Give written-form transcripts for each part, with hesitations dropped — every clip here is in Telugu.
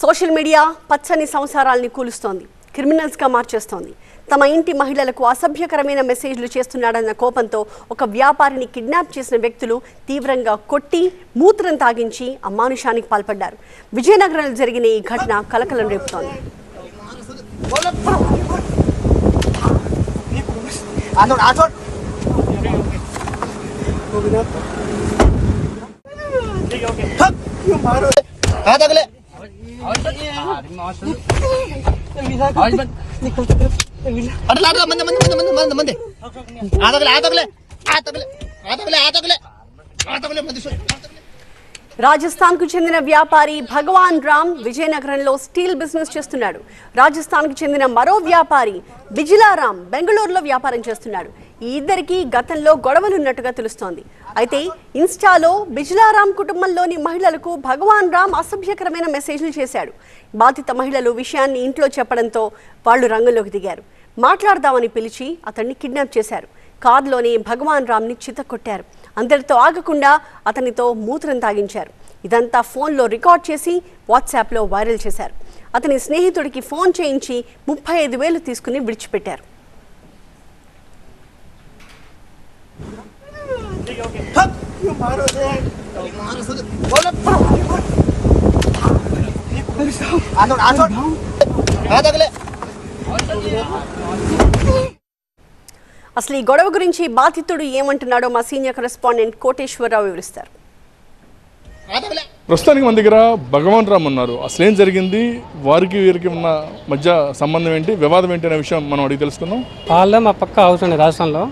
సోషల్ మీడియా పచ్చని సంసారాల్ని కూలుస్తోంది, క్రిమినల్స్గా మార్చేస్తోంది. తమ ఇంటి మహిళలకు అసభ్యకరమైన మెసేజ్లు చేస్తున్నాడన్న కోపంతో ఒక వ్యాపారిని కిడ్నాప్ చేసిన వ్యక్తులు తీవ్రంగా కొట్టి మూత్రం తాగించి అమానుషానికి పాల్పడ్డారు. విజయనగరంలో జరిగిన ఈ ఘటన కలకలం రేపుతోంది. రాజస్థాన్ కు చెందిన వ్యాపారి భగవాన్ రామ్ విజయనగరంలో స్టీల్ బిజినెస్ చేస్తున్నాడు. రాజస్థాన్ కు చెందిన మరో వ్యాపారి బిజిలారామ్ బెంగళూరులో వ్యాపారం చేస్తున్నాడు. ఈ ఇద్దరికి గతంలో గొడవలున్నట్టుగా తెలుస్తోంది. అయితే ఇన్స్టాలో బిజిలారామ్ కుటుంబంలోని మహిళలకు భగవాన్ రామ్ అసభ్యకరమైన మెసేజ్లు చేశాడు. బాధిత మహిళలు విషయాన్ని ఇంట్లో చెప్పడంతో వాళ్లు రంగంలోకి దిగారు. మాట్లాడదామని పిలిచి అతన్ని కిడ్నాప్ చేశారు. కార్లోని భగవాన్ రామ్ని చితకొట్టారు. అందరితో ఆగకుండా అతనితో మూత్రం తాగించారు. ఇదంతా ఫోన్లో రికార్డ్ చేసి వాట్సాప్లో వైరల్ చేశారు. అతని స్నేహితుడికి ఫోన్ చేయించి 35,000 తీసుకుని విడిచిపెట్టారు. అసలు ఈ గొడవ గురించి బాధితుడు ఏమంటున్నాడో మా సీనియర్ కరెస్పాండెంట్ కోటేశ్వరరావు వివరిస్తారు. ప్రస్తుతానికి మన దగ్గర భగవాన్ రామ్ ఉన్నారు. అసలు ఏం జరిగింది, వారికి వీరికి ఉన్న మధ్య సంబంధం ఏంటి, వివాదం ఏంటి అనే విషయం మనం అడిగి తెలుసుకుందాం. వాళ్ళు మా పక్క హౌస్ ఉంది రాజస్థాన్లో.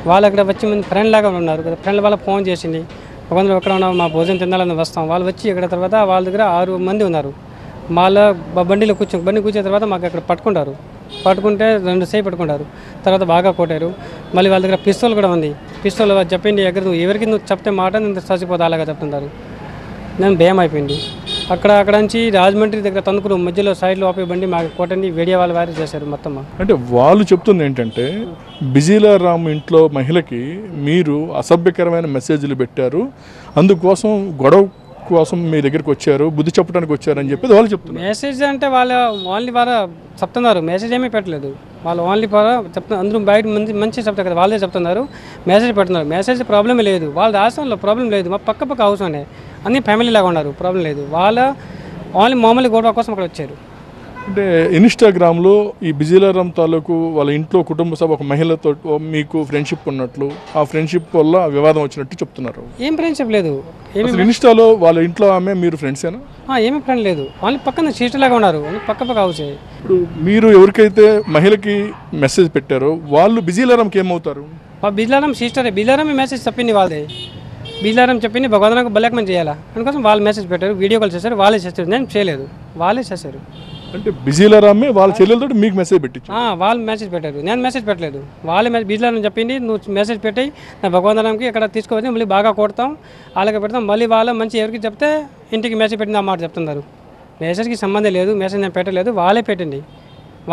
వాళ్ళు అక్కడ వచ్చి మంది ఫ్రెండ్ లాగా ఉన్నారు కదా. ఫ్రెండ్ వాళ్ళ ఫోన్ చేసింది, ఒకరు ఎక్కడ ఉన్నాం, మా భోజనం తినాలని వస్తాం. వాళ్ళు వచ్చి ఇక్కడ తర్వాత వాళ్ళ దగ్గర 6 మంది ఉన్నారు. వాళ్ళ బండి కూర్చున్న తర్వాత మాకు అక్కడ పట్టుకుంటే 2 సేపు పట్టుకుంటారు. తర్వాత బాగా కొట్టారు. మళ్ళీ వాళ్ళ దగ్గర పిస్తోల్ కూడా ఉంది. పిస్తోల్ చెప్పింది ఎవరికి నువ్వు చెప్తే మాట నేను చచ్చిపోతా అలాగా చెప్తున్నారు. నేను భయం అయిపోయింది. అక్కడ నుంచి రాజమండ్రి దగ్గర తణుకులు మధ్యలో సైడ్లో ఆపే బండి మాకు కొట్టండి వీడియో వాళ్ళు వైరల్ చేశారు మొత్తం. అంటే వాళ్ళు చెప్తుంది ఏంటంటే బిజిలారామ్ ఇంట్లో మహిళకి మీరు అసభ్యకరమైన మెసేజ్లు పెట్టారు, అందుకోసం గొడవ కోసం మీ దగ్గరికి వచ్చారు, బుద్ధి చెప్పడానికి వచ్చారని చెప్పి వాళ్ళు చెప్తున్నారు. మెసేజ్ అంటే వాళ్ళు ఓన్లీ ద్వారా చెప్తున్నారు, మెసేజ్ ఏమీ పెట్టలేదు. వాళ్ళు ఓన్లీ ద్వారా చెప్తున్నారు. అందరూ బయట మంచి చెప్తారు కదా, వాళ్ళే చెప్తున్నారు, మెసేజ్ పెడుతున్నారు. మెసేజ్ ప్రాబ్లం లేదు, వాళ్ళ రాష్ట్రంలో ప్రాబ్లం లేదు. మా పక్క హౌస్ ఉన్నాయి, అన్ని ఫ్యామిలీ లాగా ఉన్నారు, ప్రాబ్లం లేదు. వాళ్ళ ఓన్లీ మామూలు గొడవ కోసం అక్కడ వచ్చారు. అంటే ఇన్స్టాగ్రామ్లో ఈ బిజిలారామ్ తాలూకు వాళ్ళ ఇంట్లో కుటుంబ సభ ఒక మహిళతో మీకు ఫ్రెండ్షిప్ ఉన్నట్లు, ఆ ఫ్రెండ్షిప్ వల్ల వివాదం వచ్చినట్టు చెప్తున్నారు. ఏం ఫ్రెండ్షిప్ లేదు. ఇన్స్టాలో వాళ్ళ ఇంట్లో ఆమె మీరు ఫ్రెండ్సేనా? ఏమీ ఫ్రెండ్ లేదు, ఓన్లీ పక్కన సిస్టర్ లాగా ఉన్నారు, పక్క హౌస్. ఇప్పుడు మీరు ఎవరికైతే మహిళకి మెసేజ్ పెట్టారో వాళ్ళు బిజిలారామ్కి ఏమవుతారు? బిజిలారామ్ సిస్టరే. బిజిలారామ్ మెసేజ్ చెప్పింది వాళ్ళదే. బిజిలారామ్ చెప్పింది భగవంతునికి బలకమని చేయాలా అందుకోసం వాళ్ళు మెసేజ్ పెట్టారు, వీడియో కాల్ చేశారు, వాళ్ళే చేస్తారు. నేను చేయలేదు, వాళ్ళే చేశారు. అంటే బిజిలారామే వాళ్ళ చెల్లెలతో మీకు మెసేజ్ పెట్టించు? వాళ్ళు మెసేజ్ పెట్టారు, నేను మెసేజ్ పెట్టలేదు. వాళ్ళే బిజిలారామ్ చెప్పింది నువ్వు మెసేజ్ పెట్టి నా భగవంతునికి ఇక్కడ తీసుకువచ్చి మళ్ళీ బాగా కొడతాం, అలాగే పెడతాం. మళ్ళీ వాళ్ళ మంచి ఎవరికి చెప్తే ఇంటికి మెసేజ్ పెట్టింది అన్నమాట చెప్తున్నారు. మెసేజ్కి సంబంధం లేదు, మెసేజ్ నేను పెట్టలేదు, వాళ్ళే పెట్టింది,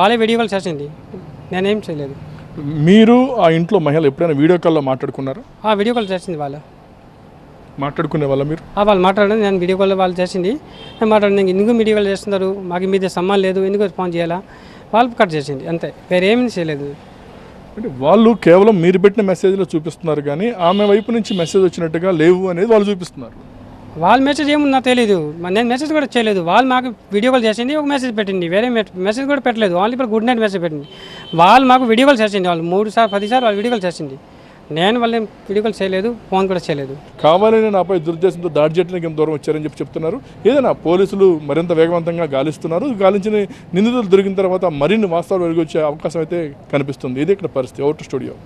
వాళ్ళే వీడియో కాల్ చేసింది, నేనేం చేయలేదు. మీరు ఆ ఇంట్లో మహిళ ఎప్పుడైనా వీడియో కాల్లో మాట్లాడుకున్నారు? వీడియో కాల్ చేసింది, వాళ్ళు మాట్లాడుకునే వాళ్ళ మీరు? వాళ్ళు మాట్లాడండి, నేను వీడియో కాల్ వాళ్ళు చేసింది, నేను మాట్లాడండి. ఎందుకు వీడియో కాల్ చేస్తున్నారు, మాకు మీద సంబంధం లేదు, ఎందుకు ఫోన్ చేయాలా, వాళ్ళు కట్ చేసింది అంతే, వేరేమీ చేయలేదు. అంటే వాళ్ళు కేవలం మీరు పెట్టిన మెసేజ్లో చూపిస్తున్నారు కానీ ఆమె వైపు నుంచి మెసేజ్ వచ్చినట్టుగా లేవు అనేది వాళ్ళు చూపిస్తున్నారు. వాళ్ళ మెసేజ్ ఏముందో తెలియదు, నేను మెసేజ్ కూడా చేయలేదు. వాళ్ళు మాకు వీడియో కాల్ చేసింది, ఒక మెసేజ్ పెట్టింది, వేరే మెసేజ్ కూడా పెట్టలేదు. వాళ్ళు ఇప్పుడు గుడ్ నైట్ మెసేజ్ పెట్టింది. వాళ్ళు మాకు వీడియో కాల్ చేసింది, వాళ్ళు 3 సార్లు 10 సార్లు వాళ్ళు వీడియో కాల్ చేసింది. నేను వాళ్ళని వీడియో కాల్ చేయలేదు, ఫోన్ కూడా చేయలేదు. కావాలని నాపై దురుద్దేశంతో దాడి చేయడానికి ఏం దూరం వచ్చారని చెప్తున్నారు. ఏదైనా పోలీసులు మరింత వేగవంతంగా గాలిస్తున్నారు. గాలించిన నిందితులు దొరికిన తర్వాత మరిన్ని వాస్తవాలు వెలుగొచ్చే అవకాశం అయితే కనిపిస్తుంది. ఇది ఇక్కడ పరిస్థితి. Out studio.